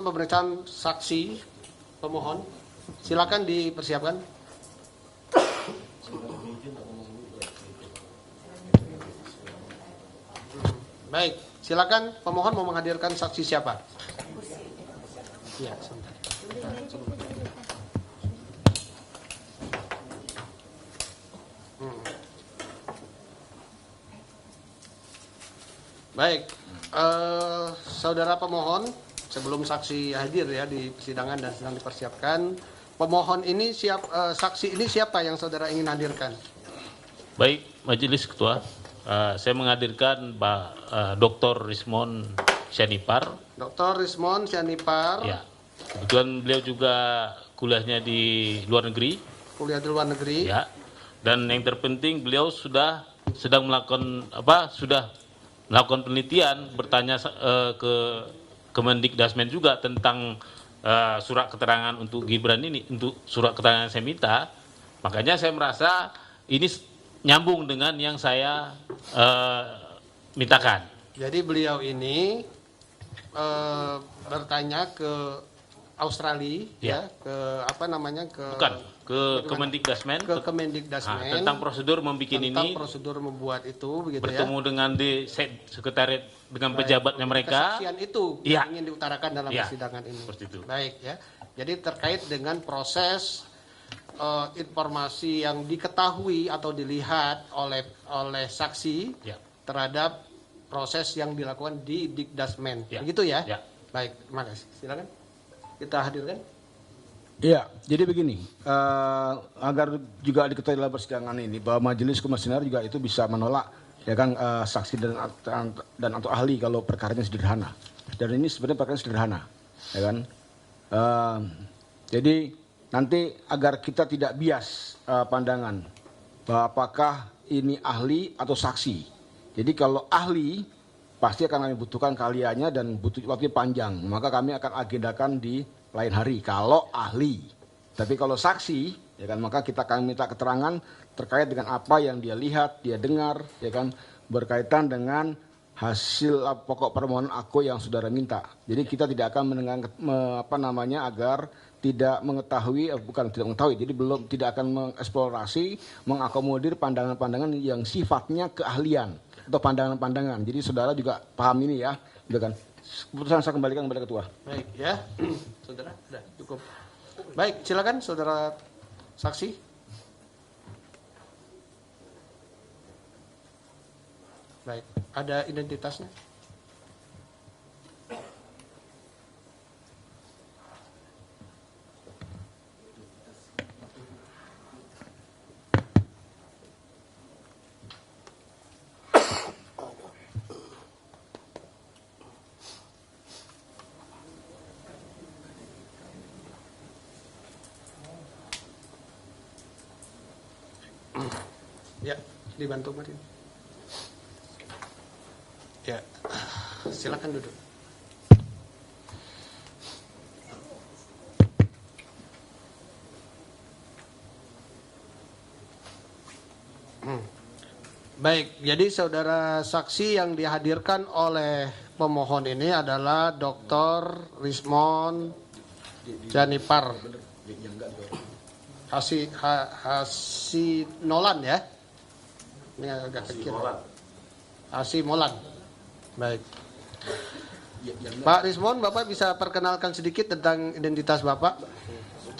Pemeriksaan saksi pemohon, silakan dipersiapkan. Baik, silakan pemohon mau menghadirkan saksi siapa? Iya, sebentar. Baik, saudara pemohon, sebelum saksi hadir ya di persidangan dan sedang dipersiapkan, pemohon ini saksi ini siapa yang saudara ingin hadirkan? Baik, Majelis Ketua, saya menghadirkan Pak Dr. Rismon Syanipar. Dr. Rismon Syanipar. Ya, kebetulan beliau juga kuliahnya di luar negeri. Kuliah di luar negeri. Ya, dan yang terpenting beliau sudah melakukan penelitian, bertanya ke Kemendikdasmen juga tentang surat keterangan untuk Gibran ini, untuk surat keterangan yang saya minta. Makanya saya merasa ini nyambung dengan yang saya mintakan. Jadi beliau ini bertanya ke Australia ya, ke apa namanya ke Kemendikdasmen, ke Kemendikdasmen tentang prosedur membuat tentang prosedur membuat itu begitu bertemu ya. dengan di sekretariat dengan pejabatnya mereka. Kesaksian itu ya, yang ingin diutarakan dalam persidangan ini. Itu. Baik ya. Jadi terkait dengan proses informasi yang diketahui atau dilihat oleh saksi terhadap proses yang dilakukan di Dikdasmen. Begitu ya? Baik, terima kasih. Silakan kita hadirkan. Iya, jadi begini, agar juga diketahui dalam persidangan ini bahwa Majelis Komisioner juga itu bisa menolak ya kan saksi dan atau ahli kalau perkaranya sederhana. Dan ini sebenarnya perkara sederhana, ya kan. Jadi nanti agar kita tidak bias pandangan bahwa apakah ini ahli atau saksi. Jadi kalau ahli pasti akan kami butuhkan keahliannya dan butuh waktu panjang, maka kami akan agendakan di lain hari kalau ahli. Tapi kalau saksi, ya kan, maka kita akan minta keterangan terkait dengan apa yang dia lihat, dia dengar, ya kan, berkaitan dengan hasil pokok permohonan aku yang saudara minta. Jadi kita tidak akan mendengar agar tidak mengetahui, bukan tidak mengetahui, jadi tidak akan mengeksplorasi, mengakomodir pandangan-pandangan yang sifatnya keahlian atau pandangan-pandangan. Jadi saudara juga paham ini ya, gitu kan. Keputusan saya kembalikan kepada ketua. Baik ya, saudara, sudah cukup. Baik, silakan saudara saksi. Baik, ada identitasnya. Ya, dibantu Marin. Ya, silakan duduk. Baik, jadi saudara saksi yang dihadirkan oleh pemohon ini adalah Dr. Rismon Syanipar Hasinolan ya. Ini agak kecil. Hasimolan. Baik. Pak Rismon, Bapak bisa perkenalkan sedikit tentang identitas Bapak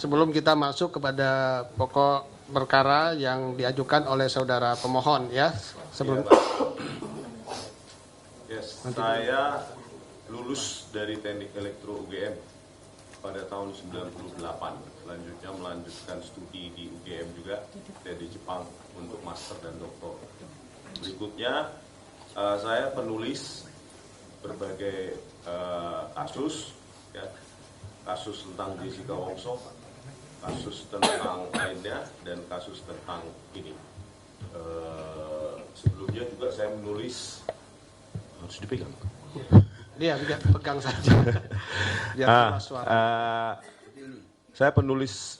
sebelum kita masuk kepada pokok perkara yang diajukan oleh saudara pemohon ya. Sebelum saya lulus dari Teknik Elektro UGM pada tahun 98. Selanjutnya melanjutkan studi di UGM juga dan di Jepang untuk master dan doktor. Berikutnya saya penulis berbagai kasus, ya, kasus tentang Jessica Wongso, kasus tentang lainnya, dan kasus tentang ini. Sebelumnya juga saya menulis, harus dipegang. Dia pegang saja. Saya penulis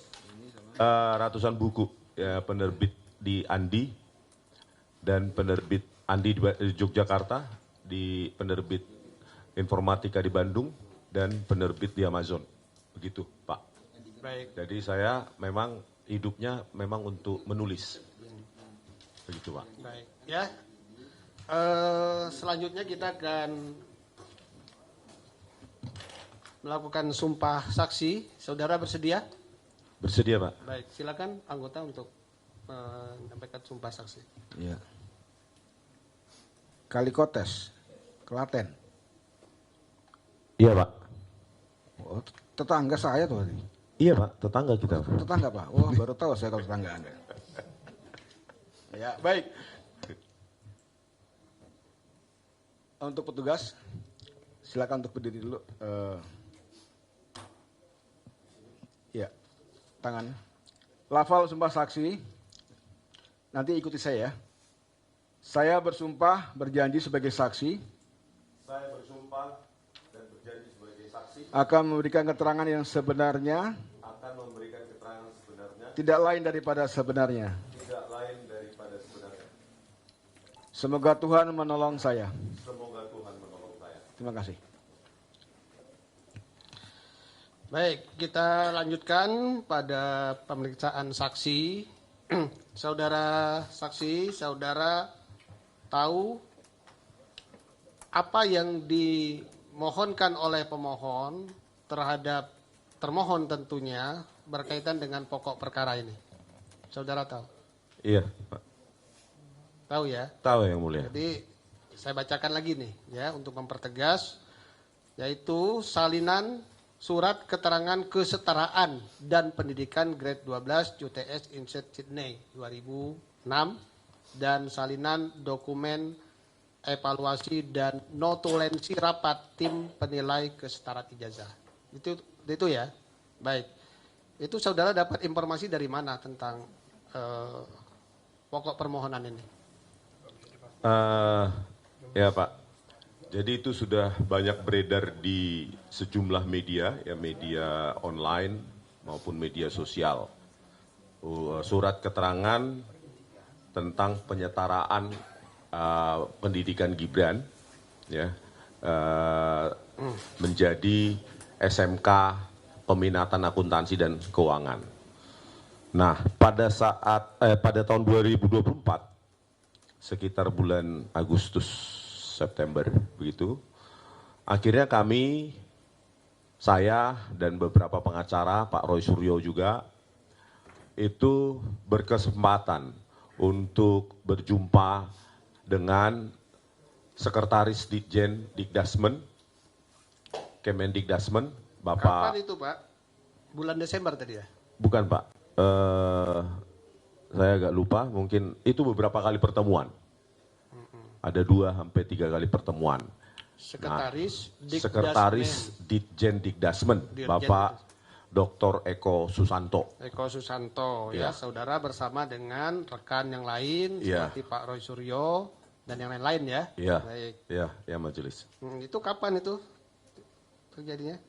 ratusan buku, ya, penerbit di Andi dan penerbit Andi di Yogyakarta, di penerbit Informatika di Bandung, dan penerbit di Amazon. Begitu, Pak. Baik. Jadi saya memang hidupnya memang untuk menulis. Begitu, Pak. Baik. Ya. Selanjutnya kita akan melakukan sumpah saksi. Saudara bersedia? Bersedia, Pak? Baik, silakan anggota untuk menyampaikan sumpah saksi. Ya. Kalikotes, Klaten. Iya, Pak. Oh, tetangga saya tuh tadi. Iya, Pak. Tetangga kita. Tetangga, Pak. Oh, baru tahu saya kalau tetangga Anda. Ya, baik. Untuk petugas, silakan untuk berdiri dulu. Ya, tangan. Lafal sumpah saksi. Nanti ikuti saya ya. Saya bersumpah berjanji sebagai saksi. Saya bersumpah dan berjanji sebagai saksi Akan memberikan keterangan yang sebenarnya. akan memberikan keterangan sebenarnya, Tidak lain daripada sebenarnya. tidak lain daripada sebenarnya. Semoga Tuhan menolong saya. Semoga Tuhan menolong saya. Terima kasih. Baik, kita lanjutkan pada pemeriksaan saksi. Saudara saksi, saudara tahu apa yang dimohonkan oleh pemohon terhadap termohon tentunya berkaitan dengan pokok perkara ini. Saudara tahu? Iya, Pak. Tahu ya? Tahu yang mulia. Jadi saya bacakan lagi nih ya untuk mempertegas, yaitu salinan surat keterangan kesetaraan dan pendidikan grade 12 UTS Inset Sydney 2006 dan salinan dokumen evaluasi dan notulensi rapat tim penilai kesetaraan ijazah. Itu ya. Baik. Itu saudara dapat informasi dari mana tentang pokok permohonan ini? Ya, Pak. Jadi itu sudah banyak beredar di sejumlah media, ya media online maupun media sosial. Surat keterangan tentang penyetaraan pendidikan Gibran, ya, menjadi SMK Peminatan Akuntansi dan Keuangan. Nah, pada tahun 2024, sekitar bulan Agustus September begitu. Akhirnya saya dan beberapa pengacara, Pak Roy Suryo juga, itu berkesempatan untuk berjumpa dengan Sekretaris Ditjen Dikdasmen, Kemendikdasmen, Bapak. Kapan itu, Pak? Bulan Desember tadi ya? Bukan, Pak. Saya agak lupa, mungkin itu beberapa kali pertemuan. Ada 2-3 kali pertemuan. Sekretaris Ditjen Dikdasmen, Bapak Dr. Eko Susanto. Eko Susanto ya, saudara bersama dengan rekan yang lain seperti Pak Roy Suryo dan yang lain-lain ya. Iya. Baik. Iya, ya majelis. Itu kapan itu terjadinya?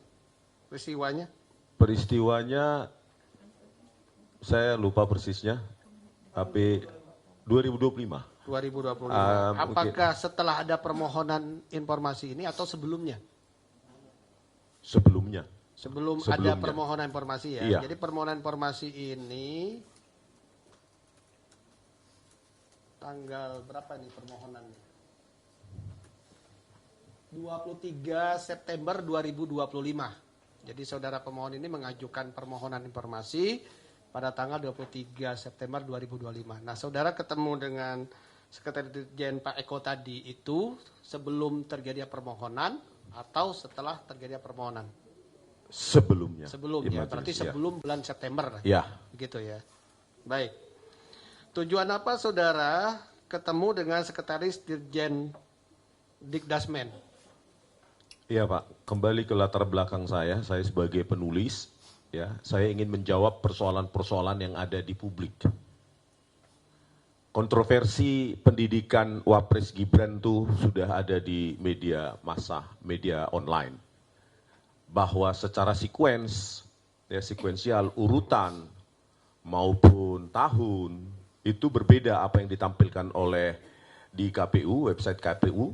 Peristiwanya? Peristiwanya saya lupa persisnya, tapi 2025. 2025. Apakah setelah ada permohonan informasi ini atau sebelumnya? Sebelumnya. Sebelum ada permohonan informasi ya. Iya. Jadi permohonan informasi ini tanggal berapa nih permohonannya? 23 September 2025. Jadi saudara pemohon ini mengajukan permohonan informasi pada tanggal 23 September 2025. Nah, saudara ketemu dengan Sekretaris Ditjen Pak Eko tadi itu sebelum terjadi permohonan atau setelah terjadi permohonan? Sebelumnya. Sebelumnya, berarti sebelum bulan September. Ya. Begitu ya. Baik. Tujuan apa saudara ketemu dengan Sekretaris Ditjen Dikdasmen? Iya, Pak. Kembali ke latar belakang saya sebagai penulis, ya, saya ingin menjawab persoalan-persoalan yang ada di publik. Kontroversi pendidikan Wapres Gibran itu sudah ada di media massa, media online. Bahwa secara sekuensial, urutan maupun tahun, itu berbeda apa yang ditampilkan oleh di KPU, website KPU,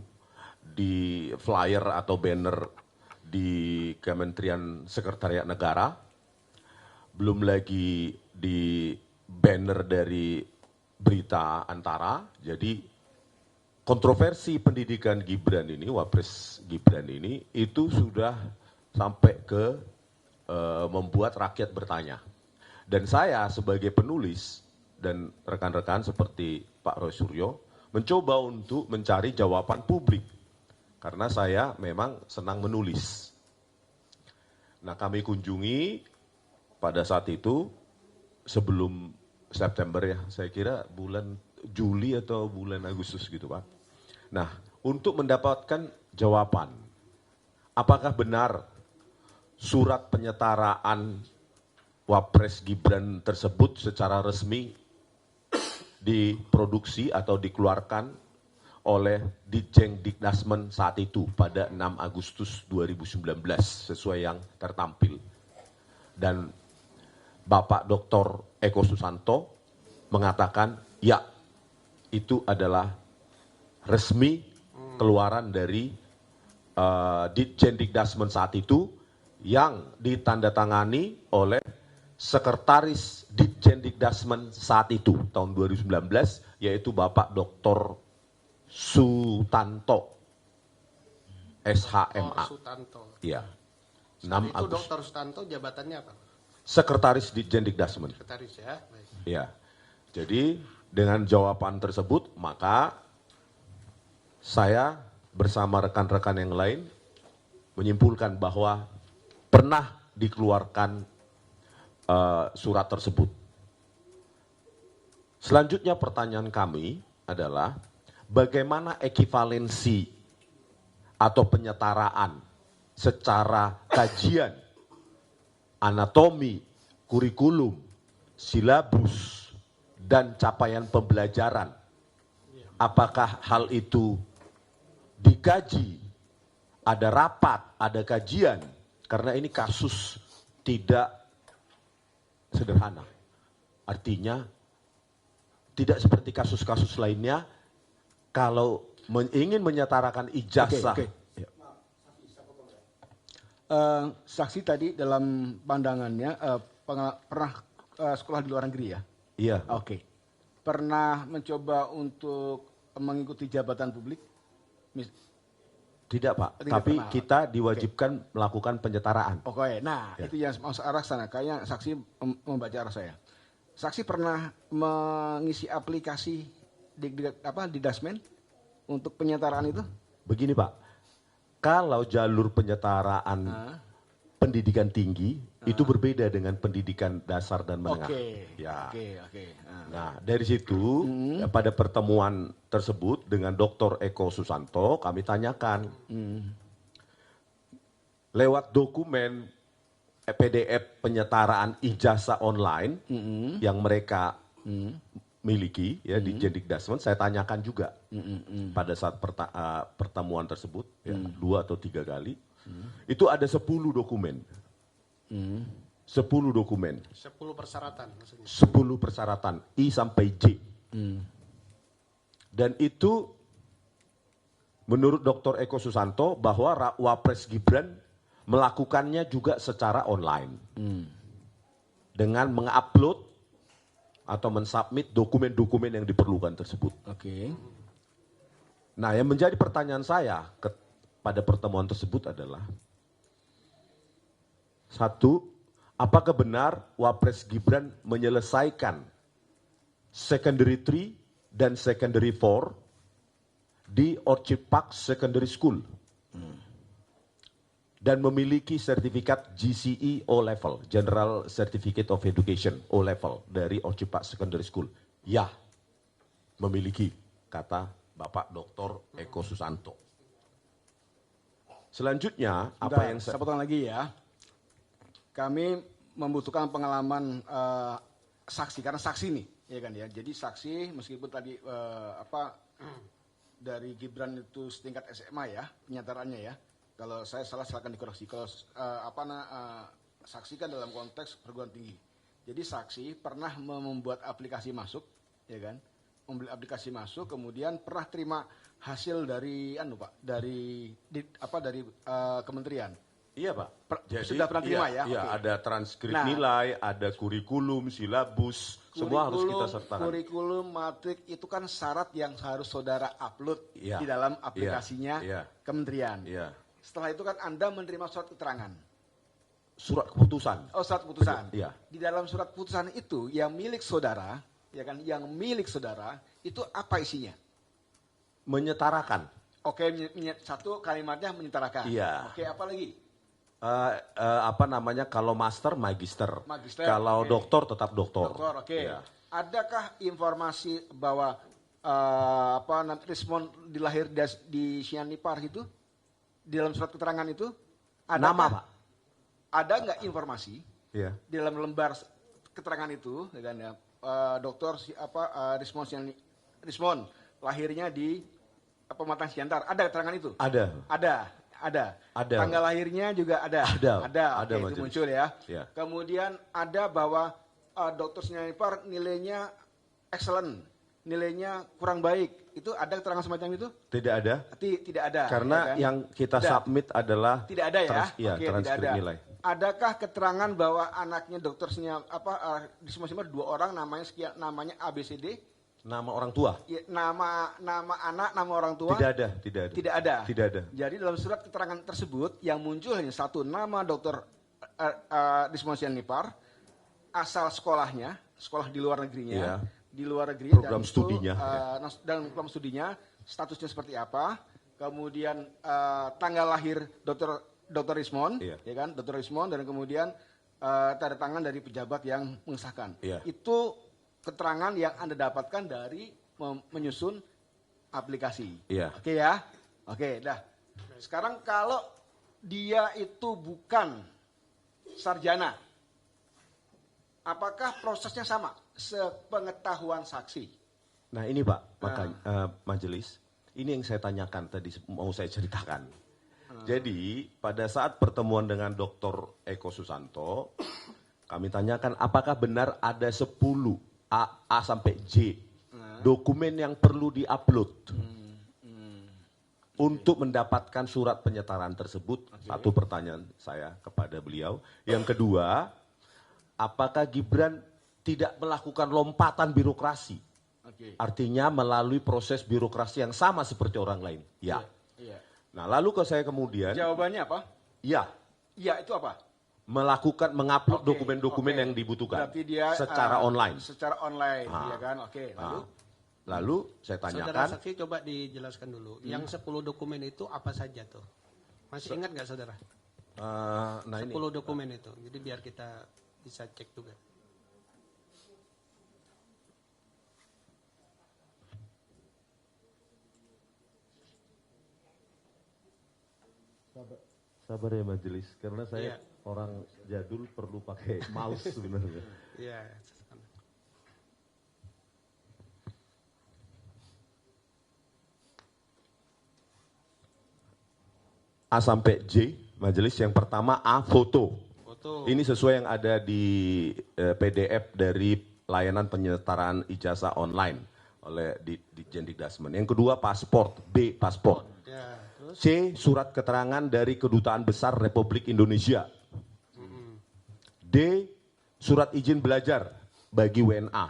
di flyer atau banner di Kementerian Sekretariat Negara, belum lagi di banner dari berita Antara. Jadi kontroversi pendidikan Gibran ini, Wapres Gibran ini, itu sudah sampai ke membuat rakyat bertanya. Dan saya sebagai penulis dan rekan-rekan seperti Pak Roy Suryo mencoba untuk mencari jawaban publik. Karena saya memang senang menulis. Nah, kami kunjungi pada saat itu sebelum September ya, saya kira bulan Juli atau bulan Agustus gitu Pak. Nah, untuk mendapatkan jawaban, apakah benar surat penyetaraan Wapres Gibran tersebut secara resmi diproduksi atau dikeluarkan oleh Ditjen Dikdasmen saat itu pada 6 Agustus 2019 sesuai yang tertampil. Dan Bapak Dr. Eko Susanto mengatakan ya, itu adalah resmi keluaran dari Ditjen Dikdasmen saat itu yang ditandatangani oleh Sekretaris Ditjen Dikdasmen saat itu tahun 2019 yaitu Bapak Dr. Sutanto SHMA. Sutanto. Iya. 6 Saat itu Agustus. Dr. Sutanto jabatannya apa? Sekretaris Ditjen Dikdasmen. Sekretaris ya. Baik. Ya. Jadi dengan jawaban tersebut maka saya bersama rekan-rekan yang lain menyimpulkan bahwa pernah dikeluarkan surat tersebut. Selanjutnya pertanyaan kami adalah bagaimana ekivalensi atau penyetaraan secara kajian, anatomi, kurikulum, silabus, dan capaian pembelajaran. Apakah hal itu dikaji, ada rapat, ada kajian, karena ini kasus tidak sederhana. Artinya tidak seperti kasus-kasus lainnya, kalau ingin menyetarakan ijazah. Oke. Saksi tadi dalam pandangannya pernah sekolah di luar negeri ya? Iya. Oke. Pernah mencoba untuk mengikuti jabatan publik? Tidak Pak, Tidak tapi pernah. kita diwajibkan melakukan penyetaraan. Oke, nah Ya. itu yang masuk arah sana. Kayaknya saksi membaca arah saya. Saksi pernah mengisi aplikasi di Dasmen untuk penyetaraan itu? Begini Pak, kalau jalur penyetaraan pendidikan tinggi itu berbeda dengan pendidikan dasar dan menengah. Oke. Ya. Oke. Nah, dari situ ya, pada pertemuan tersebut dengan Dr. Eko Susanto kami tanyakan lewat dokumen PDF penyetaraan ijazah online yang mereka miliki ya di Ditjen Dikdasmen, saya tanyakan juga pada saat pertemuan tersebut ya, 2 atau 3 kali. Itu ada 10 dokumen. 10 dokumen. 10 persyaratan maksudnya. 10 persyaratan I sampai J. Dan itu menurut Dr. Eko Susanto bahwa Wapres Gibran melakukannya juga secara online. Dengan mengupload atau mensubmit dokumen-dokumen yang diperlukan tersebut. Oke. Nah, yang menjadi pertanyaan saya pada pertemuan tersebut adalah, satu, apakah benar Wapres Gibran menyelesaikan secondary 3 dan secondary 4 di Orchid Park Secondary School dan memiliki sertifikat GCE O-Level, General Certificate of Education O-Level dari Orchid Park Secondary School? Ya, memiliki, kata Bapak Dr. Eko Susanto. Selanjutnya, apa yang saya potong lagi ya. Kami membutuhkan pengalaman saksi karena saksi nih, ya kan ya. Jadi saksi meskipun tadi dari Gibran itu setingkat SMA ya penyatarannya ya. Kalau saya salah silakan dikoreksi. Kalau saksi kan dalam konteks perguruan tinggi. Jadi saksi pernah membuat aplikasi masuk, ya kan? Membeli aplikasi masuk, kemudian pernah terima hasil dari dari kementerian. Iya Pak. Sudah pernah terima ya? Iya, Oke. ada transkrip Nah. nilai, ada kurikulum, silabus, semua harus kita sertakan. Kurikulum, matrik itu kan syarat yang harus saudara upload Iya. di dalam aplikasinya Iya. kementerian. Iya. Setelah itu kan Anda menerima surat keterangan. Surat keputusan. Oh, surat keputusan. Iya. Di dalam surat keputusan itu yang milik saudara, ya kan, yang milik saudara itu apa isinya? Menyetarakan. Oke, satu kalimatnya menyetarakan. Iya. Oke, apa lagi? Apa namanya, kalau master, magister. Magister, Kalau oke. doktor, tetap doktor. Dokter, oke. Iya. Adakah informasi bahwa Rismon dilahir di Sianipar itu di dalam surat keterangan itu? Nama Pak. Ada nggak informasi Iya. di dalam lembar keterangan itu, ya kan, ya, Dokter Rismon lahirnya di Pematang Siantar? Ada keterangan itu? Ada. Ada. Ada. Tanggal lahirnya juga ada. Ada, Oke, itu Majelis. muncul ya. Ya. Kemudian ada bahwa Dokter Sianipar nilainya excellent, nilainya kurang baik. Itu ada keterangan semacam itu? Tidak ada. Tidak ada. Karena ya kan? yang kita Tidak. submit adalah Tidak ada ya? Iya, Oke, tidak transkrip ada. nilai. Adakah keterangan bahwa anaknya dokter di semua 2 orang namanya ABCD? Nama orang tua. Ya, nama anak, nama orang tua? Tidak ada. Tidak ada. Tidak ada. Jadi dalam surat keterangan tersebut yang muncul hanya satu nama Dokter Rismon Sianipar, asal sekolahnya, sekolah di luar negerinya, Iya. di luar negeri, Program dan itu, studinya, dalam program studinya statusnya seperti apa, kemudian tanggal lahir Dokter Rismon, Iya. ya kan, Dokter Rismon, dan kemudian tanda tangan dari pejabat yang mengesahkan. Iya. Itu keterangan yang Anda dapatkan dari menyusun aplikasi. Iya. Oke ya? Oke, dah. Sekarang kalau dia itu bukan sarjana, apakah prosesnya sama? Sepengetahuan saksi. Nah ini Pak, makanya majelis, ini yang saya tanyakan tadi, mau saya ceritakan. Jadi pada saat pertemuan dengan Dr. Eko Susanto, kami tanyakan apakah benar ada 10 A sampai J dokumen yang perlu diupload untuk mendapatkan surat penyetaraan tersebut. Satu pertanyaan saya kepada beliau. Yang kedua, apakah Gibran tidak melakukan lompatan birokrasi? Oke. Artinya melalui proses birokrasi yang sama seperti orang lain. Ya. Iya. Nah lalu ke saya kemudian, Jawabannya apa? ya, Iya, itu apa? mengupload Oke, dokumen-dokumen oke. yang dibutuhkan Berarti dia secara online. Secara online, Ah. ya kan? Oke, lalu? Lalu saya Saudara tanyakan, saksi coba dijelaskan dulu. Yang 10 dokumen itu apa saja tuh? Masih ingat nggak saudara? nah ini 10 dokumen itu. Jadi biar kita bisa cek juga. sabar ya majelis, karena saya Iya. orang jadul perlu pakai mouse sebenarnya. Iya. A sampai J, majelis yang pertama A, foto. Foto. Ini sesuai yang ada di PDF dari layanan penyetaraan ijazah online oleh di Jendikdasmen. Yang kedua paspor, B, paspor. Ya, terus C, surat keterangan dari Kedutaan Besar Republik Indonesia. D, surat izin belajar bagi WNA.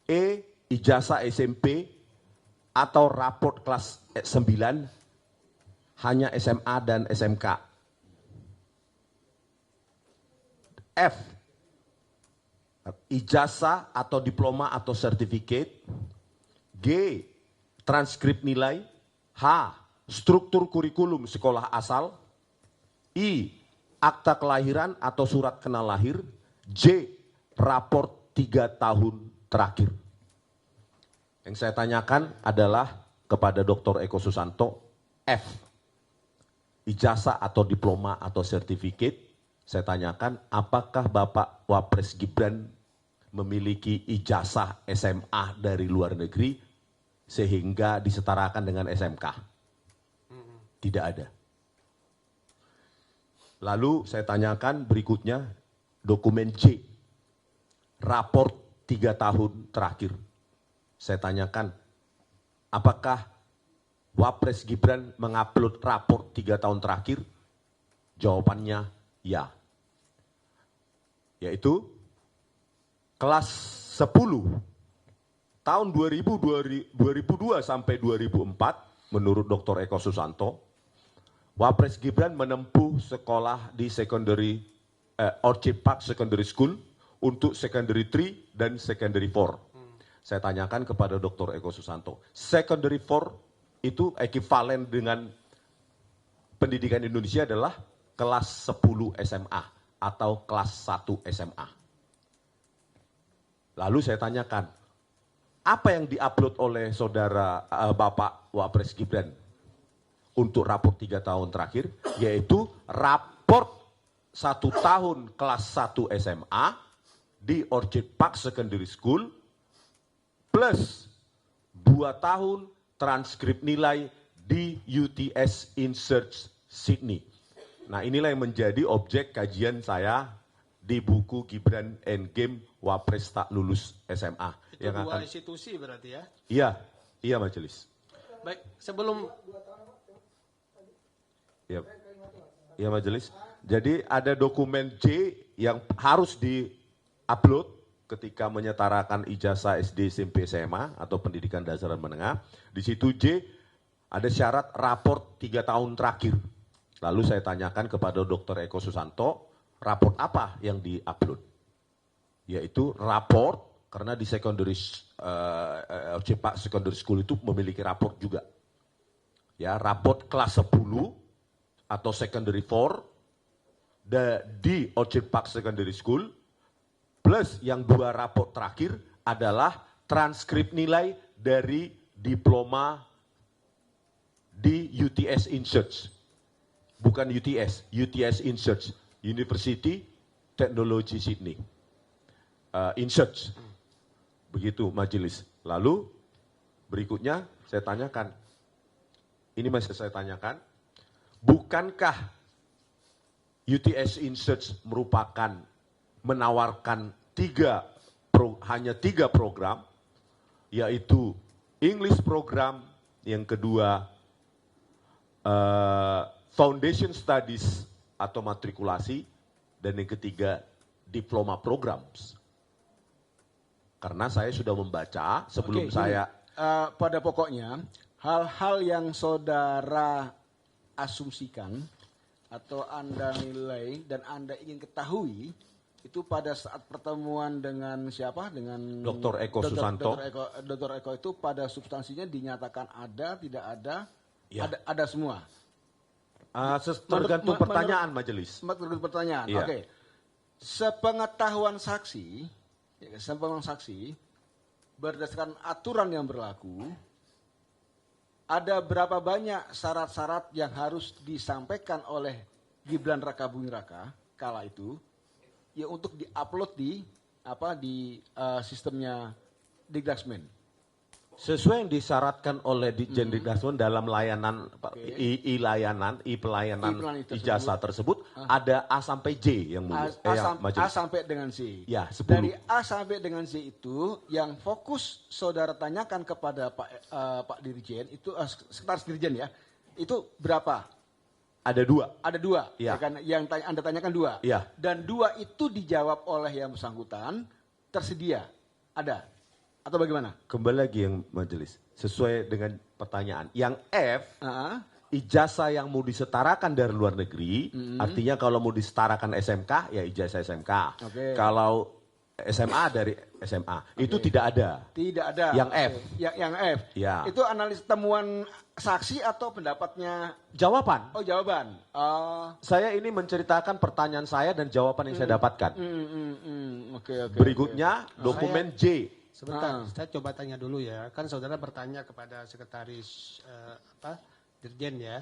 E, ijazah SMP atau raport kelas 9 hanya SMA dan SMK. F, ijazah atau diploma atau sertifikat. G, transkrip nilai. H, struktur kurikulum sekolah asal. I, akta kelahiran atau surat kenal lahir. J, raport 3 tahun terakhir. Yang saya tanyakan adalah kepada Dr. Eko Susanto, F, ijazah atau diploma atau sertifikat. Saya tanyakan, apakah Bapak Wapres Gibran memiliki ijazah SMA dari luar negeri sehingga disetarakan dengan SMK? Tidak ada. Lalu saya tanyakan berikutnya, dokumen C, raport 3 tahun terakhir. Saya tanyakan, apakah Wapres Gibran mengupload raport 3 tahun terakhir? Jawabannya ya. Yaitu kelas 10 tahun 2002 sampai 2004 menurut Dr. Eko Susanto, Wapres Gibran menempuh sekolah di Orchid Park Secondary School untuk Secondary 3 dan Secondary 4. Saya tanyakan kepada Dr. Eko Susanto, Secondary 4 itu ekivalen dengan pendidikan Indonesia adalah kelas 10 SMA atau kelas 1 SMA. Lalu saya tanyakan, apa yang diupload oleh saudara Bapak Wapres Gibran untuk raport 3 tahun terakhir, yaitu raport 1 tahun kelas 1 SMA di Orchid Park Secondary School, plus 2 tahun transkrip nilai di UTS InSearch Sydney. Nah, inilah yang menjadi objek kajian saya di buku Gibran Endgame Wapres Tak Lulus SMA. Itu dua institusi berarti ya? Iya majelis. Baik, sebelum... Iya majelis. Jadi ada dokumen C yang harus di-upload ketika menyetarakan ijazah SD, SMP, SMA atau pendidikan dasar dan menengah. Di situ J ada syarat raport 3 tahun terakhir. Lalu saya tanyakan kepada Dr. Eko Susanto, raport apa yang di-upload? Yaitu raport, karena di Orchid Park Secondary School itu memiliki raport juga. Ya, raport kelas 10 atau Secondary 4 di Orchid Park Secondary School, plus yang 2 raport terakhir adalah transkrip nilai dari diploma di UTS InSearch. Bukan UTS InSearch, University Technology Sydney. InSearch. Begitu majelis. Lalu berikutnya saya tanyakan, ini masih saya tanyakan, bukankah UTS InSearch menawarkan hanya 3 program, yaitu English program, yang kedua Foundation Studies atau matrikulasi, dan yang ketiga Diploma Programs. Karena saya sudah membaca sebelum pada pokoknya hal-hal yang saudara asumsikan atau Anda nilai dan Anda ingin ketahui itu pada saat pertemuan dengan siapa? Dengan Dr. Eko Susanto. Dr. Eko itu pada substansinya dinyatakan ada, tidak ada, ya. Ada semua. Tergantung pertanyaan majelis. Tergantung pertanyaan. Ya. Oke. Sepengetahuan saksi berdasarkan aturan yang berlaku, ada berapa banyak syarat-syarat yang harus disampaikan oleh Gibran Rakabuming Raka kala itu, ya untuk diupload di sistemnya Dikdasmen. Sesuai yang disyaratkan oleh Ditjen Dikdasmen dalam layanan pelayanan ijazah tersebut, ada A sampai J yang A sampai dengan C. Ya, 10. Dari A sampai dengan C itu yang fokus saudara tanyakan kepada Pak Dirjen itu sekretaris Dirjen ya. Itu berapa? Ada 2. Ada 2. Ya. Yang Anda tanyakan 2. Ya. Dan 2 itu dijawab oleh yang bersangkutan, tersedia. Ada. Atau bagaimana? Kembali lagi yang majelis, sesuai dengan pertanyaan. Yang F, ijazah yang mau disetarakan dari luar negeri, artinya kalau mau disetarakan SMK, ya ijazah SMK. Okay. Kalau SMA dari SMA, itu tidak ada. Tidak ada. Yang F. Yang F. Ya. Itu analis temuan saksi atau pendapatnya? Jawaban. Oh, jawaban. Saya ini menceritakan pertanyaan saya dan jawaban yang saya dapatkan. Okay, Berikutnya, dokumen J. Sebentar, saya coba tanya dulu ya. Kan saudara bertanya kepada sekretaris Dirjen ya.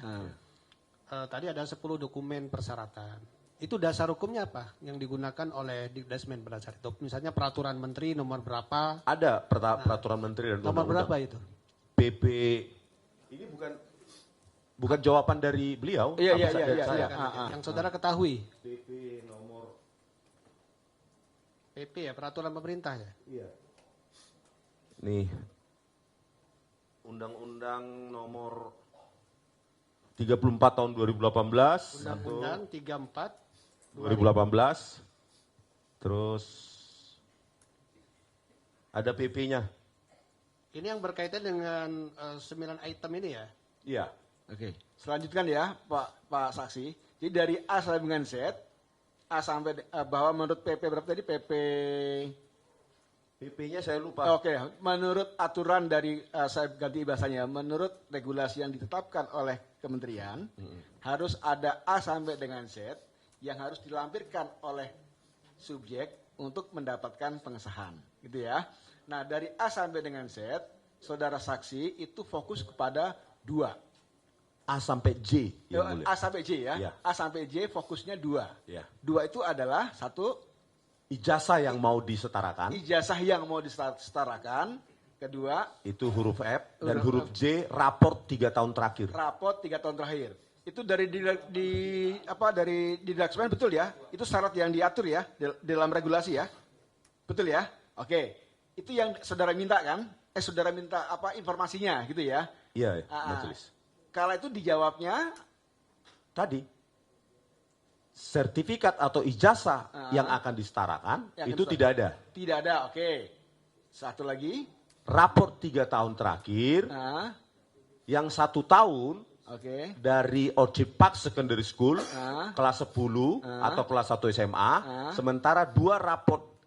Tadi ada 10 dokumen persyaratan. Itu dasar hukumnya apa yang digunakan oleh Dikdasmen pada saat itu? Misalnya peraturan menteri nomor berapa? Ada peraturan menteri dan nomor berapa itu? PP. Ini bukan jawaban dari beliau. Iya. Yang saudara ketahui. PP nomor. PP ya, peraturan pemerintah ya. Iya. Nih, Undang-Undang nomor 34 tahun 2018. Undang-Undang 34 2018. Terus ada PP-nya. Ini yang berkaitan dengan 9 item ini ya. Iya. Oke, selanjutkan ya Pak Saksi. Jadi dari A sampai dengan Z, A sampai bahwa menurut PP berapa tadi? PP-nya saya lupa. Oke, menurut aturan dari saya ganti bahasanya, menurut regulasi yang ditetapkan oleh kementerian, harus ada A sampai dengan Z yang harus dilampirkan oleh subjek untuk mendapatkan pengesahan, gitu ya. Nah, dari A sampai dengan Z, saudara saksi itu fokus kepada 2. A sampai J. Yang mulia. A sampai J ya. Ya. A sampai J fokusnya 2. Ya. 2 itu adalah 1, Ijazah yang mau disetarakan. ijazah yang mau disetarakan. Kedua, Itu huruf F. Dan Huruf huruf J, raport 3 tahun terakhir. raport 3 tahun terakhir. Itu dari di Daksmen betul ya? Itu syarat yang diatur ya dalam regulasi ya? Betul ya? Oke. Itu yang saudara minta kan? Saudara minta apa informasinya gitu ya? Iya, majelis. Kalau itu dijawabnya Tadi, sertifikat atau ijazah yang akan disetarakan, yang itu akan tidak ada. tidak ada. Oke. Satu lagi. Raport 3 tahun terakhir, yang 1 tahun Oke. dari Ojek Secondary School, Ah. kelas 10 atau kelas 1 SMA, sementara 2 raport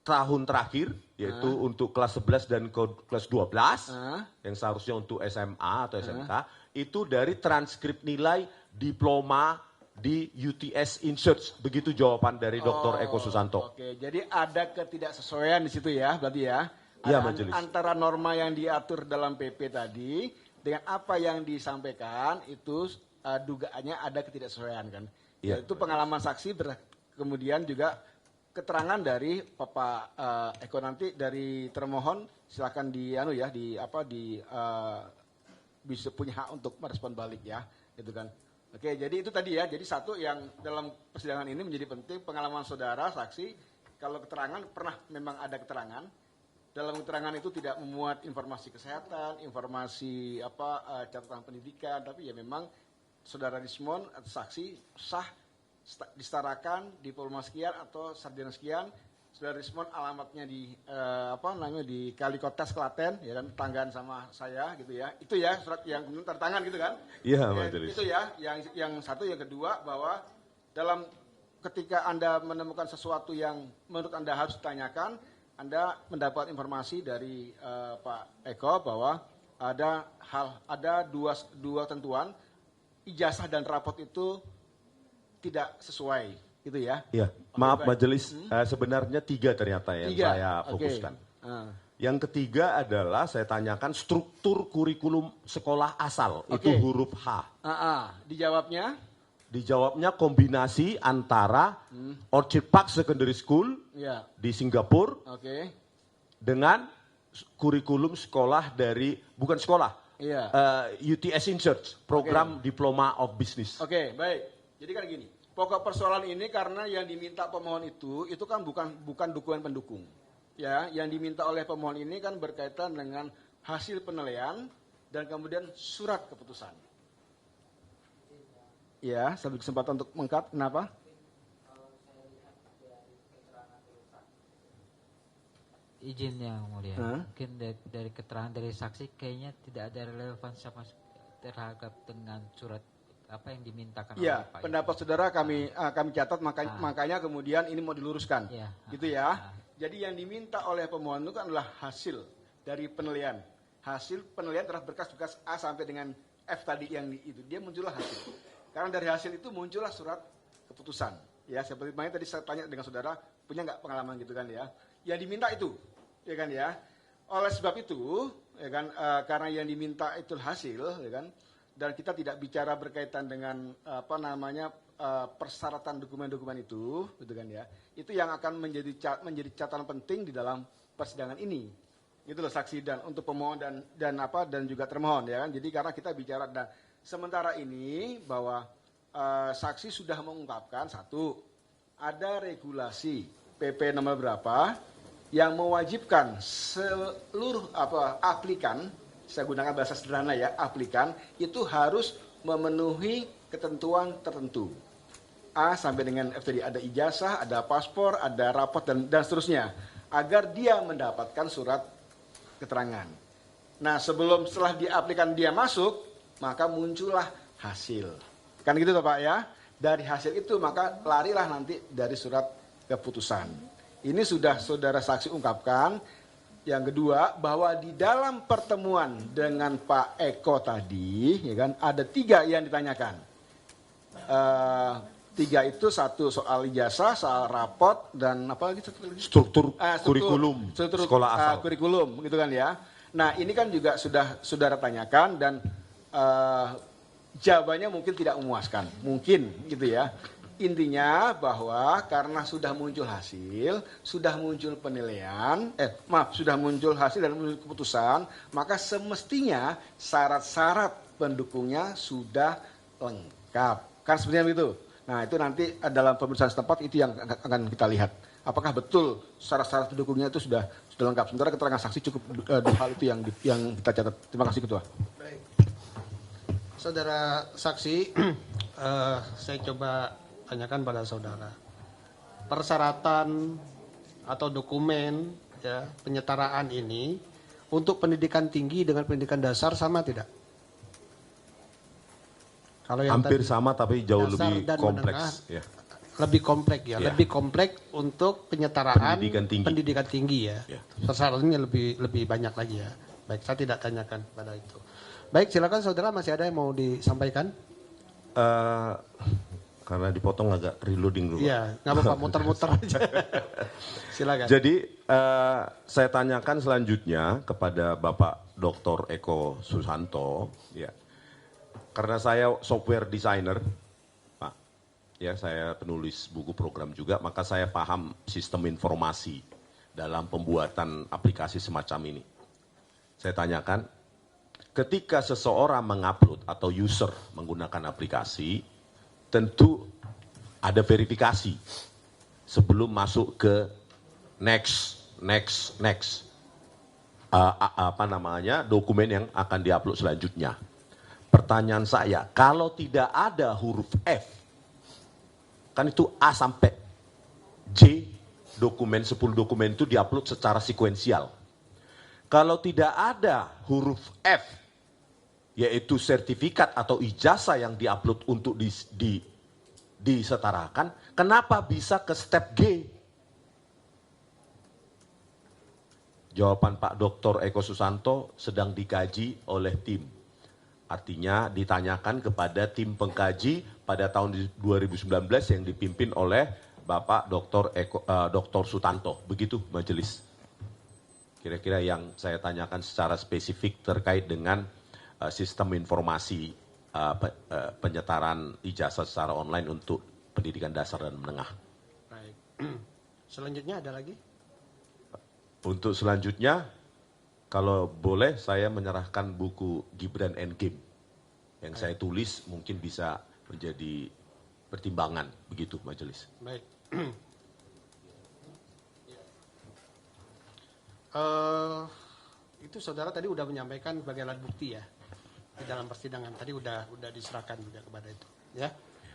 tahun terakhir, yaitu untuk kelas 11 dan kelas 12, yang seharusnya untuk SMA atau SMK, itu dari transkrip nilai diploma di UTS Insearch. Begitu jawaban dari Dr. Eko Susanto. Oke, jadi ada ketidaksesuaian di situ ya, berarti ya. Iya, Ada majelis. antara norma yang diatur dalam PP tadi dengan apa yang disampaikan itu dugaannya ada ketidaksesuaian kan. Iya. Itu pengalaman saksi kemudian juga keterangan dari Bapak Eko nanti dari termohon silakan bisa punya hak untuk merespon balik ya, gitu kan. Oke, jadi itu tadi ya. Jadi satu yang dalam persidangan ini menjadi penting pengalaman saudara saksi kalau keterangan pernah memang ada keterangan. Dalam keterangan itu tidak memuat informasi kesehatan, informasi catatan pendidikan, tapi ya memang saudara Rismon atau saksi sah disetarakan diploma sekian atau sarjana sekian. Saudara Rismon alamatnya di di Kalikotes Klaten, ya kan, tanggaan sama saya gitu ya. Itu ya surat yang kemudian tertangan gitu kan. Iya, majelis. Itu ya, yang satu, yang kedua bahwa dalam ketika Anda menemukan sesuatu yang menurut Anda harus ditanyakan, Anda mendapat informasi dari Pak Eko bahwa ada dua tentuan, ijazah dan raport itu tidak sesuai, gitu ya. Iya, maaf majelis, sebenarnya 3 ternyata yang 3. saya Oke. fokuskan. Yang ketiga adalah saya tanyakan struktur kurikulum sekolah asal, Oke. itu huruf H. Dijawabnya? Dijawabnya kombinasi antara Orchid Park Secondary School Ya. di Singapura Oke. dengan kurikulum sekolah dari, bukan sekolah, Iya. UTS Insearch, program Diploma of Business. Oke, baik. Jadi kan gini, pokok persoalan ini karena yang diminta pemohon itu kan bukan dokumen pendukung. Ya, yang diminta oleh pemohon ini kan berkaitan dengan hasil penilaian dan kemudian surat keputusan. Ya, saya beri kesempatan untuk mengkat. Kenapa? Izin yang mulia, mungkin dari keterangan dari saksi kayaknya tidak ada relevansi sama terhadap dengan surat apa yang dimintakan Iya, oleh Pak pendapat Eko. saudara kami catat, makanya kemudian ini mau diluruskan. Iya. Gitu ya. Jadi yang diminta oleh pemohon itu kan adalah hasil dari penilaian. Hasil penilaian terhadap berkas-berkas A sampai dengan F tadi yang itu, dia muncullah hasil. Karena dari hasil itu muncullah surat keputusan. Ya, seperti makanya tadi saya tanya dengan saudara, punya nggak pengalaman gitu kan ya. Yang diminta itu, ya kan ya. Oleh sebab itu, ya kan, karena yang diminta itu hasil, ya kan, dan kita tidak bicara berkaitan dengan persyaratan dokumen-dokumen itu, gitu kan ya. Itu yang akan menjadi catatan penting di dalam persidangan ini. Gitu loh saksi dan untuk pemohon dan juga termohon ya kan. Jadi karena kita bicara dan sementara ini bahwa saksi sudah mengungkapkan satu, ada regulasi PP nomor berapa yang mewajibkan seluruh aplikan, saya gunakan bahasa sederhana ya, aplikan itu harus memenuhi ketentuan tertentu. A sampai dengan F tadi, ada ijazah, ada paspor, ada raport dan seterusnya, agar dia mendapatkan surat keterangan. Nah, setelah diaplikasikan dia masuk, maka muncullah hasil. Kan gitu toh Pak ya? Dari hasil itu maka larilah nanti dari surat keputusan. Ini sudah saudara saksi ungkapkan. Yang kedua, bahwa di dalam pertemuan dengan Pak Eko tadi, ya kan, ada 3 yang ditanyakan. 3 itu, 1 soal ijazah, soal raport, dan apa lagi? Struktur kurikulum sekolah asal. Kurikulum, gitu kan ya. Nah, ini kan juga sudah saudara tanyakan dan jawabannya mungkin tidak memuaskan, mungkin gitu ya. Intinya bahwa karena sudah muncul hasil, sudah muncul penilaian, sudah muncul hasil dan muncul keputusan, maka semestinya syarat-syarat pendukungnya sudah lengkap. Kan sebenarnya begitu. Nah, itu nanti dalam pemeriksaan setempat itu yang akan kita lihat. Apakah betul syarat-syarat pendukungnya itu sudah lengkap. Sementara keterangan saksi cukup 2 hal itu yang kita catat. Terima kasih Ketua. Baik. Saudara saksi, saya coba tanyakan pada saudara. Persyaratan atau dokumen ya, penyetaraan ini untuk pendidikan tinggi dengan pendidikan dasar sama tidak? Kalau yang Hampir tadi, sama tapi jauh dasar lebih dan kompleks. menengah, Ya. lebih kompleks ya, Ya. lebih kompleks untuk penyetaraan Pendidikan tinggi. ya. Ya. Persyaratannya lebih banyak lagi ya. Baik, saya tidak tanyakan pada itu. Baik, silakan saudara, masih ada yang mau disampaikan? Karena dipotong agak reloading dulu. Iya, nggak apa-apa, muter-muter aja. Silakan. Jadi saya tanyakan selanjutnya kepada Bapak Dr. Eko Susanto, ya. Karena saya software designer, Pak, ya saya penulis buku program juga, maka saya paham sistem informasi dalam pembuatan aplikasi semacam ini. Saya tanyakan, ketika seseorang mengupload atau user menggunakan aplikasi, tentu ada verifikasi sebelum masuk ke next dokumen yang akan diupload selanjutnya. Pertanyaan saya, kalau tidak ada huruf F, kan itu A sampai J, 10 dokumen itu diupload secara sekuensial. Kalau tidak ada huruf F, yaitu sertifikat atau ijazah yang diupload untuk disetarakan, kenapa bisa ke step G? Jawaban Pak Dr. Eko Susanto sedang dikaji oleh tim. Artinya ditanyakan kepada tim pengkaji pada tahun 2019 yang dipimpin oleh Bapak Dr. Sutanto. Begitu majelis. Kira-kira yang saya tanyakan secara spesifik terkait dengan sistem informasi penyetaran ijazah secara online untuk pendidikan dasar dan menengah. Baik. Selanjutnya ada lagi? Untuk selanjutnya, kalau boleh saya menyerahkan buku Gibran Endgame yang saya tulis mungkin bisa menjadi pertimbangan begitu majelis. Baik. Itu saudara tadi udah menyampaikan sebagai alat bukti ya di dalam persidangan tadi udah diserahkan juga kepada itu ya.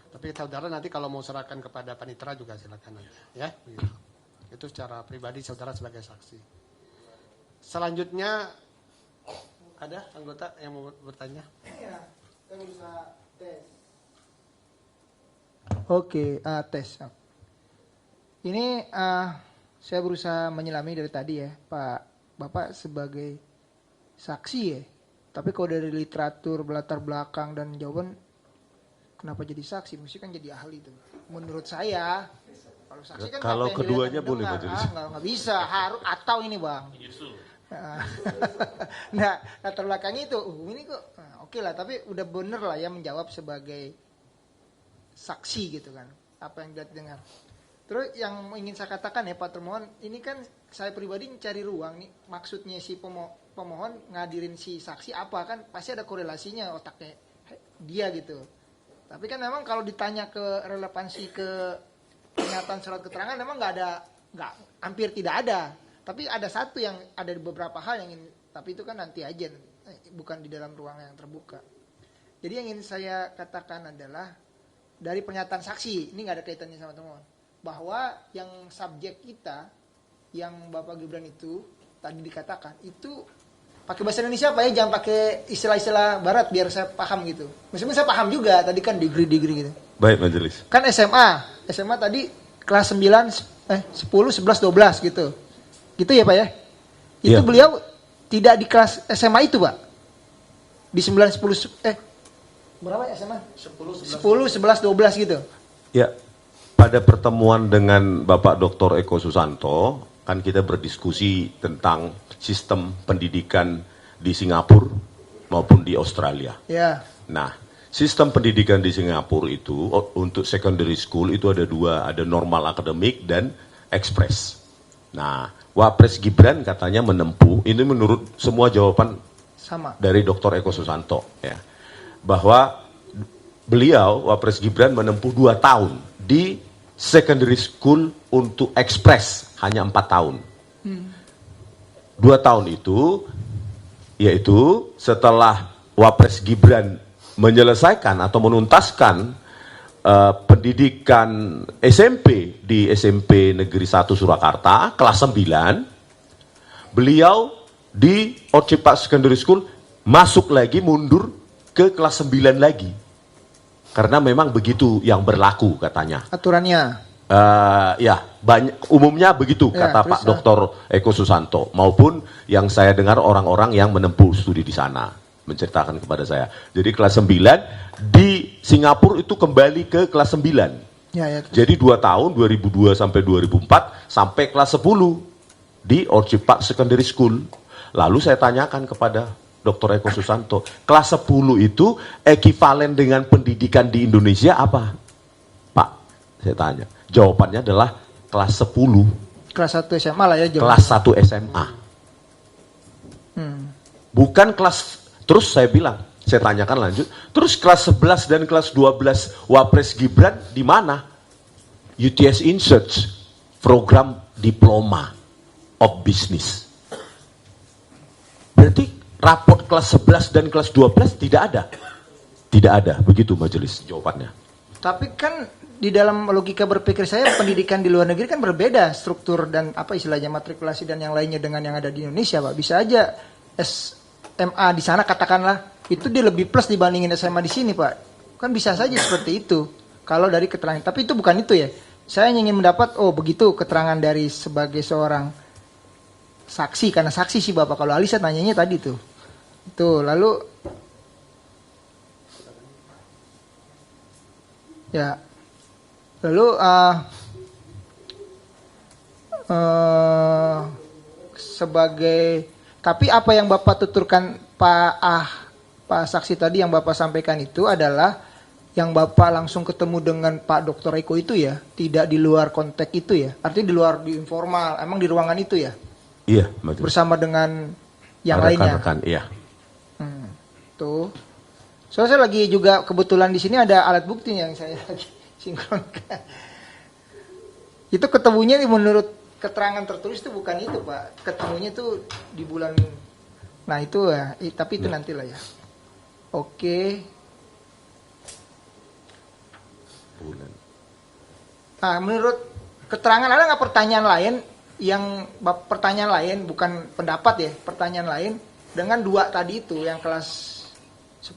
Tapi saudara nanti kalau mau serahkan kepada panitera juga silakan aja ya. Begitu. Itu secara pribadi saudara sebagai saksi. Selanjutnya ada anggota yang mau bertanya? Iya, saya bisa tes. Oke, tes. Ini saya berusaha menyelami dari tadi ya, Pak. Bapak sebagai saksi ya. Tapi kalau dari literatur, latar belakang dan jawaban, kenapa jadi saksi? Mesti kan jadi ahli tuh. Menurut saya, kalau saksi kan kalau apa yang keduanya dilihat dan boleh mendengar. majelis. Nggak bisa, harus atau ini bang. Nah, latar belakangnya itu, ini kok oke lah, tapi udah bener lah ya menjawab sebagai saksi gitu kan, apa yang dia dengar. Terus yang ingin saya katakan ya Pak termohon, ini kan saya pribadi mencari ruang nih, maksudnya si pemohon ngadirin si saksi apa kan, pasti ada korelasinya otaknya dia gitu. Tapi kan memang kalau ditanya ke relevansi ke pernyataan surat keterangan memang hampir tidak ada. Tapi ada satu yang ada di beberapa hal yang ingin, tapi itu kan nanti aja, bukan di dalam ruang yang terbuka. Jadi yang ingin saya katakan adalah dari pernyataan saksi, ini nggak ada kaitannya sama temuan, bahwa yang subjek kita, yang Bapak Gibran itu tadi dikatakan itu pakai bahasa Indonesia Pak ya, jangan pakai istilah-istilah Barat biar saya paham gitu. Meskipun saya paham juga, tadi kan degree gitu. Baik majelis. Kan SMA tadi kelas 9, 10, 11, 12 gitu. Gitu ya Pak ya? Itu Iya. beliau tidak di kelas SMA itu Pak? Di 9, 10, berapa SMA? 10, 11, 12 gitu. Ya, pada pertemuan dengan Bapak Dr. Eko Susanto, kan kita berdiskusi tentang sistem pendidikan di Singapura maupun di Australia. Ya. Nah, sistem pendidikan di Singapura itu untuk secondary school itu ada dua, ada normal akademik dan ekspres. Nah, Wapres Gibran katanya menempuh, ini menurut semua jawaban Sama. dari Dr. Eko Susanto, ya, bahwa beliau Wapres Gibran menempuh 2 tahun di secondary school untuk ekspres hanya 4 tahun. 2 tahun itu yaitu setelah Wapres Gibran menyelesaikan atau menuntaskan pendidikan SMP di SMP Negeri 1 Surakarta kelas 9, beliau di Orchid Park Secondary School masuk lagi, mundur ke kelas 9 lagi. Karena memang begitu yang berlaku katanya. Aturannya. Ya, umumnya begitu Ya, kata Pak terus, Dr. Eko Susanto, maupun yang saya dengar orang-orang yang menempuh studi di sana menceritakan kepada saya. Jadi kelas 9 di Singapura itu kembali ke kelas 9. Ya, Jadi 2 tahun 2002 sampai 2004 sampai kelas 10 di Orchid Park Secondary School. Lalu saya tanyakan kepada Dr. Eko Susanto, kelas 10 itu ekivalen dengan pendidikan di Indonesia apa? Pak, saya tanya. Jawabannya adalah kelas 10. Kelas 1 SMA lah ya. Kelas 1 SMA. Bukan kelas, terus saya bilang, saya tanyakan lanjut, terus kelas 11 dan kelas 12 Wapres Gibran di mana? UTS Insearch, program Diploma of Business. Berarti raport kelas 11 dan kelas 12 tidak ada? Tidak ada, begitu majelis jawabannya. Tapi kan di dalam logika berpikir saya pendidikan di luar negeri kan berbeda struktur dan apa istilahnya matrikulasi dan yang lainnya dengan yang ada di Indonesia Pak. Bisa aja SMA di sana katakanlah itu dia lebih plus dibandingin SMA di sini Pak. Kan bisa saja seperti itu kalau dari keterangan. Tapi itu bukan itu ya. Saya ingin mendapat begitu keterangan dari sebagai seorang saksi, karena saksi sih Bapak. Kalau Alisa nanyanya tadi tuh. Tuh, lalu ya. Lalu sebagai, tapi apa yang Bapak tuturkan Pak saksi tadi yang Bapak sampaikan itu adalah yang Bapak langsung ketemu dengan Pak Dr. Eko itu ya, tidak di luar konteks itu ya, artinya di luar, di informal, emang di ruangan itu ya? Iya, majelis. Bersama dengan yang lainnya. Rekan-rekan, iya. Tuh. Soalnya saya lagi juga kebetulan di sini ada alat bukti yang saya lagi sinkronkan. Itu ketemunya menurut keterangan tertulis itu bukan itu Pak. Ketemunya itu di bulan. Nah itu ya. Tapi itu nantilah ya. Oke. Bulan. Nah menurut keterangan ada nggak pertanyaan lain yang pertanyaan lain bukan pendapat ya, pertanyaan lain dengan 2 tadi itu yang kelas 10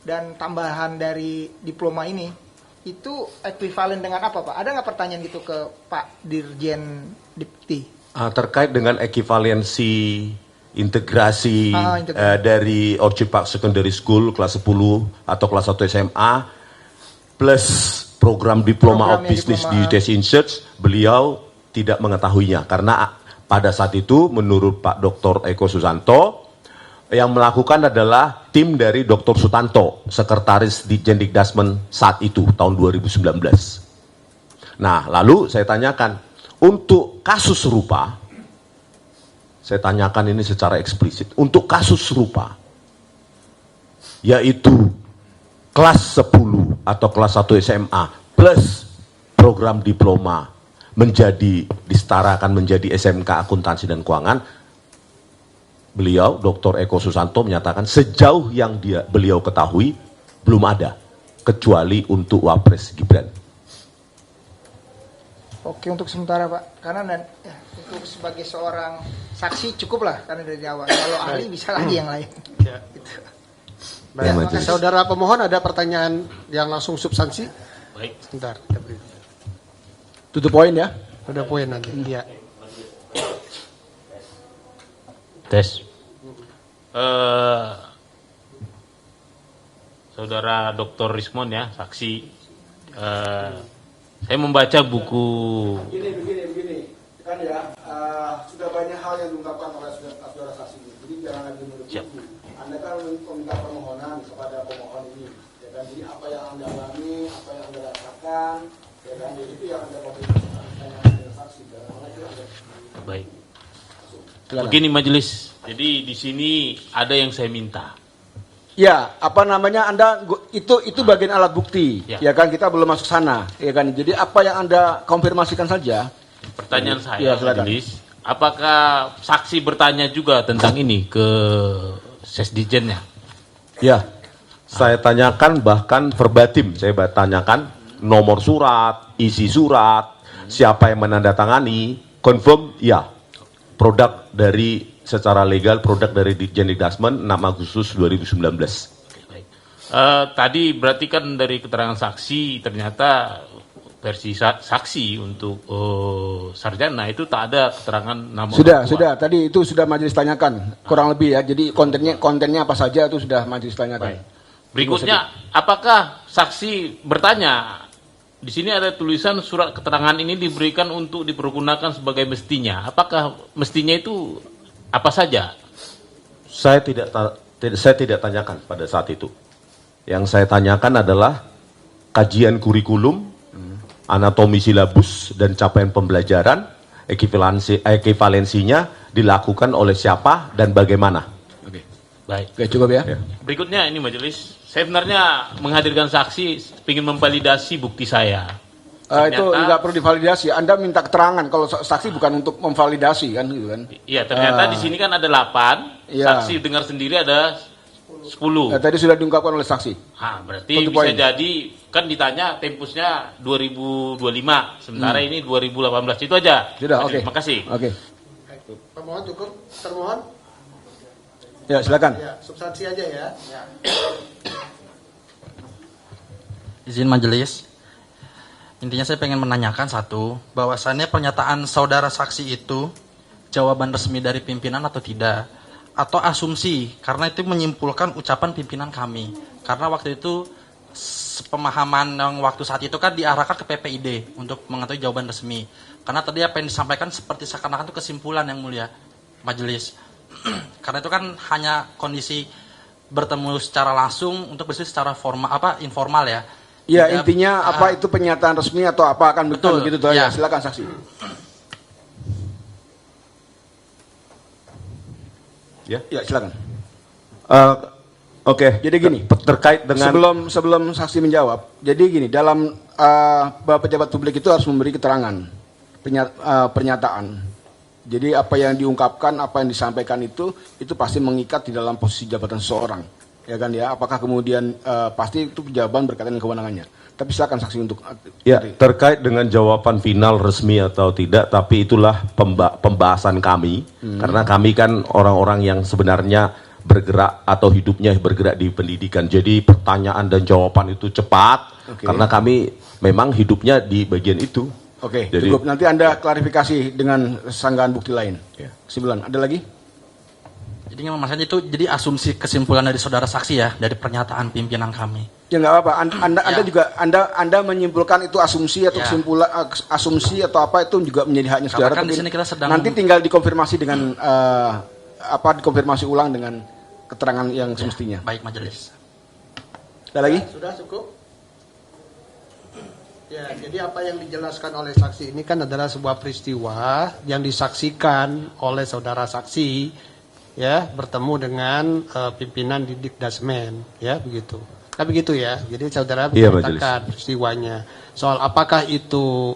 dan tambahan dari diploma ini itu ekuivalen dengan apa Pak? Ada nggak pertanyaan gitu ke Pak Dirjen Dipti? Terkait dengan ekivalensi integrasi dari Orchid Park Secondary School kelas 10 atau kelas 1 SMA plus program Diploma of Business di UTS Insearch, beliau tidak mengetahuinya karena pada saat itu menurut Pak Dr. Eko Susanto yang melakukan adalah tim dari Dr. Sutanto, sekretaris di Jendikdasmen saat itu tahun 2019. Nah, lalu saya tanyakan untuk kasus serupa, saya tanyakan ini secara eksplisit, untuk kasus serupa yaitu kelas 10 atau kelas 1 SMA plus program diploma menjadi disetarakan menjadi SMK Akuntansi dan Keuangan, beliau Dr. Eko Susanto menyatakan sejauh yang beliau ketahui belum ada kecuali untuk Wapres Gibran. Oke, untuk sementara Pak, karena untuk sebagai seorang saksi cukup lah karena dari awal. Kalau ahli bisa lagi yang lain. Ya. Gitu. Baik, saudara pemohon ada pertanyaan yang langsung substansi? Baik. Sebentar, kita beri. Tutup poin ya. Ada poin nanti. Iya. Tes. Saudara Dr. Rismon ya, saksi. Saya membaca buku. Begini. Kan ya, sudah banyak hal yang diungkapkan oleh saudara saksi. Jadi jangan lagi menuduh. Anda kan meminta permohonan kepada pemohon ini. Ya kan? Jadi apa yang Anda alami, apa yang Anda rasakan, ya kan? Jadi itu yang Anda konfirmasikan dengan saksi. Baik. Begini majelis. Jadi di sini ada yang saya minta. Ya, apa namanya itu bagian alat bukti, ya kan kita belum masuk sana, ya kan. Jadi apa yang Anda konfirmasikan saja. Pertanyaan saya, majelis, apakah saksi bertanya juga tentang ini ke Sesdijennya? Ya, saya tanyakan bahkan verbatim, saya tanyakan nomor surat, isi surat, siapa yang menandatangani, confirm, ya, produk dari secara legal, produk dari Ditjen Dikdasmen 6 Agustus 2019. Tadi berarti kan dari keterangan saksi ternyata versi saksi untuk sarjana itu tak ada keterangan nama. Sudah. Tadi itu sudah majelis tanyakan, kurang lebih ya. Jadi kontennya apa saja itu sudah majelis tanyakan. Baik. Berikutnya, apakah saksi bertanya? Di sini ada tulisan surat keterangan ini diberikan untuk dipergunakan sebagai mestinya. Apakah mestinya itu apa saja? Saya tidak tanyakan pada saat itu. Yang saya tanyakan adalah kajian kurikulum, anatomi silabus dan capaian pembelajaran, ekivalensinya dilakukan oleh siapa dan bagaimana. Oke. Baik. Oke, cukup ya. Berikutnya ini majelis, saya sebenarnya menghadirkan saksi ingin memvalidasi bukti saya. Itu nggak perlu divalidasi. Anda minta keterangan. Kalau saksi bukan untuk memvalidasi kan, gitu kan? Iya, ternyata di sini kan ada 8. Iya. Saksi dengar sendiri ada 10. Tadi sudah diungkapkan oleh saksi. Berarti bisa jadi kan ditanya tempusnya 2025, sementara ini 2018 itu aja. Sudah, oke. Terima kasih. Oke. Pemohon cukup, termohon. Ya, silakan. Ya, substansi aja ya. Izin majelis. Intinya saya pengen menanyakan satu, bahwasannya pernyataan saudara saksi itu jawaban resmi dari pimpinan atau tidak, atau asumsi, karena itu menyimpulkan ucapan pimpinan kami. Karena waktu itu pemahaman yang waktu saat itu kan diarahkan ke PPID untuk mengetahui jawaban resmi. Karena tadi apa yang disampaikan seperti seakan-akan itu kesimpulan yang mulia majelis. Karena itu kan hanya kondisi bertemu secara langsung untuk berdiskusi secara informal ya. Ya, intinya apa itu pernyataan resmi atau apa akan betul gitu tuh ya. Silakan saksi. Ya, silakan. Oke. Jadi gini, terkait dengan sebelum saksi menjawab. Jadi gini, dalam pejabat publik itu harus memberi keterangan, pernyataan. Jadi apa yang diungkapkan, apa yang disampaikan itu pasti mengikat di dalam posisi jabatan seseorang. Ya kan ya, apakah kemudian pasti itu jawaban berkaitan dengan kewenangannya. Tapi silakan saksi untuk terkait dengan jawaban final resmi atau tidak, tapi itulah pembahasan kami karena kami kan orang-orang yang sebenarnya bergerak atau hidupnya bergerak di pendidikan. Jadi pertanyaan dan jawaban itu cepat karena kami memang hidupnya di bagian itu. Oke, cukup. Nanti Anda klarifikasi dengan sanggahan bukti lain. Kesimpulan, ada lagi? Jadi maksudnya itu jadi asumsi kesimpulan dari saudara saksi ya, dari pernyataan pimpinan kami. Ya nggak apa-apa. Anda juga Anda menyimpulkan itu asumsi atau kesimpulan asumsi atau apa itu juga menjadi haknya saudara. Kan di sini kita sedang nanti tinggal dikonfirmasi dengan dikonfirmasi ulang dengan keterangan yang semestinya. Baik majelis. Ada lagi? Sudah cukup. Ya, jadi apa yang dijelaskan oleh saksi ini kan adalah sebuah peristiwa yang disaksikan oleh saudara saksi, ya, bertemu dengan pimpinan di Dikdasmen, ya, begitu. Kan begitu ya. Jadi saudara menceritakan peristiwanya. Soal apakah itu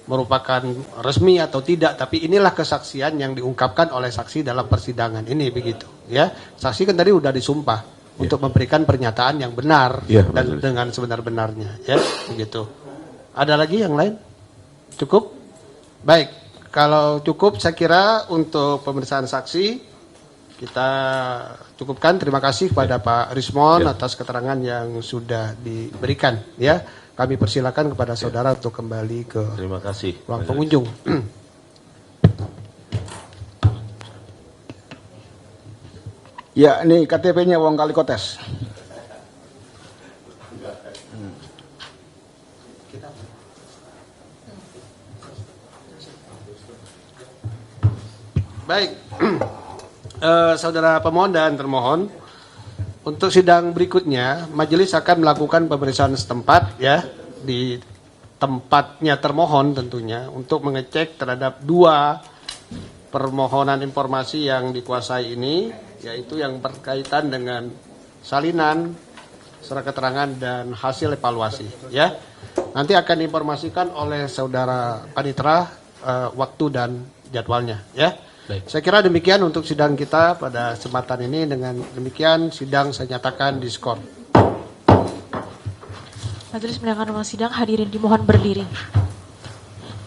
merupakan resmi atau tidak, tapi inilah kesaksian yang diungkapkan oleh saksi dalam persidangan ini, begitu ya. Saksi kan tadi udah disumpah untuk memberikan pernyataan yang benar dan dengan sebenar-benarnya, ya, begitu. Ada lagi yang lain? Cukup? Baik, kalau cukup saya kira untuk pemeriksaan saksi kita cukupkan. Terima kasih kepada Pak Rismon atas keterangan yang sudah diberikan, ya. Kami persilakan kepada saudara untuk kembali ke Terima kasih. ruang pengunjung. Ya, ini KTP-nya Wong Kalikotes. Baik, saudara pemohon dan termohon, untuk sidang berikutnya, majelis akan melakukan pemeriksaan setempat, ya, di tempatnya termohon tentunya, untuk mengecek terhadap 2 permohonan informasi yang dikuasai ini, yaitu yang berkaitan dengan salinan, surat keterangan, dan hasil evaluasi, ya. Nanti akan diinformasikan oleh saudara Panitra waktu dan jadwalnya, ya. Baik. Saya kira demikian untuk sidang kita pada kesempatan ini. Dengan demikian sidang saya nyatakan diskon. Majelis mendengarkan sidang, hadirin dimohon berdiri.